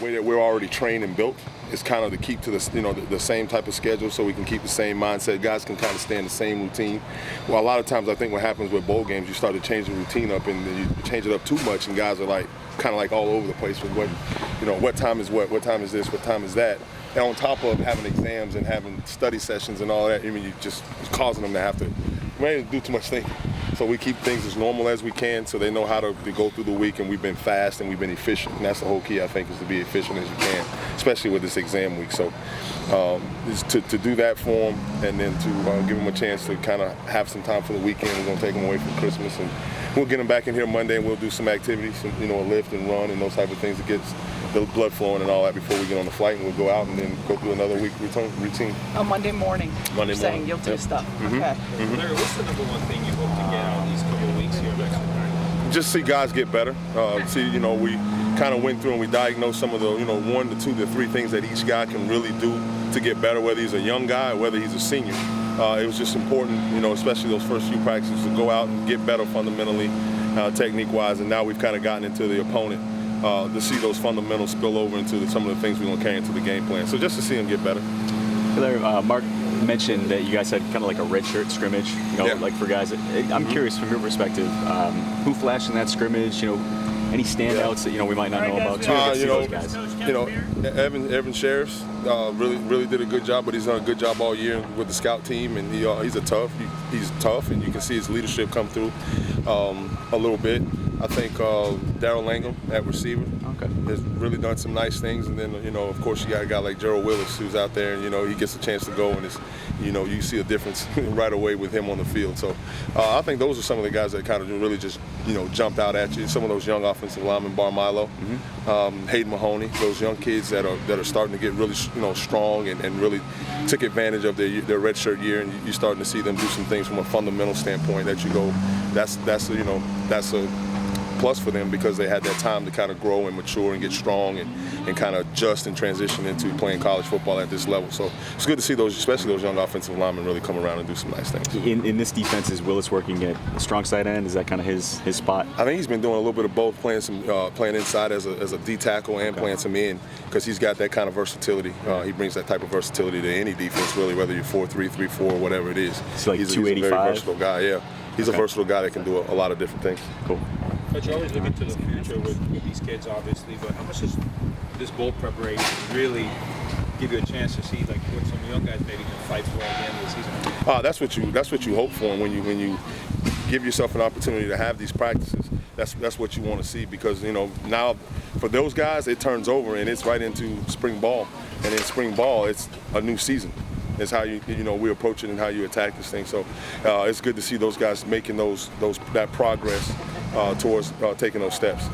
way that we're already trained and built is kind of to keep to the same type of schedule, so we can keep the same mindset. Guys can kind of stay in the same routine. Well, a lot of times I think what happens with bowl games, you start to change the routine up, and then you change it up too much, and guys are like kind of like all over the place with what time is what time is this, what time is that. And on top of having exams and having study sessions and all that, I mean, you just causing them to have to do too much thinking. So we keep things as normal as we can, so they know how to go through the week, and we've been fast and we've been efficient. And that's the whole key, I think, is to be efficient as you can, especially with this exam week. So is to do that for them, and then to give them a chance to kind of have some time for the weekend. We're going to take them away from Christmas, and we'll get them back in here Monday, and we'll do some activities, a lift and run and those type of things to get the blood flowing and all that before we get on the flight, and we'll go out and then go through another week routine. On Monday morning. Monday morning. Saying you'll do stuff. Mm-hmm. Okay. Mm-hmm. Larry, what's the number one thing you hope to get out of these couple of weeks here next week? Just see guys get better. We kind of went through and we diagnosed some of the, 1 to 2 to 3 things that each guy can really do to get better, whether he's a young guy or whether he's a senior. It was just important, especially those first few practices, to go out and get better fundamentally, technique-wise, and now we've kind of gotten into the opponent to see those fundamentals spill over into some of the things we're going to carry into the game plan. So just to see them get better. Larry, Mark mentioned that you guys had kind of like a red shirt scrimmage, like for guys. I'm curious from your perspective, who flashed in that scrimmage, any standouts that we might not know about? Those guys. Evan Sheriffs really did a good job, but he's done a good job all year with the scout team, and he's tough, and you can see his leadership come through a little bit. I think Darryl Langham at receiver has really done some nice things, and then of course you got a guy like Gerald Willis who's out there, and he gets a chance to go, and it's you see a difference right away with him on the field. So I think those are some of the guys that kind of really just jumped out at you. Some of those young offensive linemen, Bar Milo, Hayden Mahoney, those young kids that are starting to get really strong and really took advantage of their redshirt year, and you're starting to see them do some things from a fundamental standpoint that that's a plus for them, because they had that time to kind of grow and mature and get strong and kind of adjust and transition into playing college football at this level. So it's good to see those, especially those young offensive linemen, really come around and do some nice things. In this defense, is Willis working at a strong side end? Is that kind of his spot? I think he's been doing a little bit of both, playing inside as a D tackle and playing some in, because he's got that kind of versatility. He brings that type of versatility to any defense, really, whether you're 4-3, 3-4, whatever it is. So like he's 285? a very versatile guy, yeah. He's a versatile guy that can do a lot of different things. Cool. But you're always looking to the future with these kids, obviously, but how much does this bowl preparation really give you a chance to see what some young guys maybe can fight for at the end of the season? That's what you hope for, and when you give yourself an opportunity to have these practices, that's what you want to see, because now for those guys it turns over and it's right into spring ball, and in spring ball it's a new season. It's how we approach it and how you attack this thing. So it's good to see those guys making that progress towards taking those steps.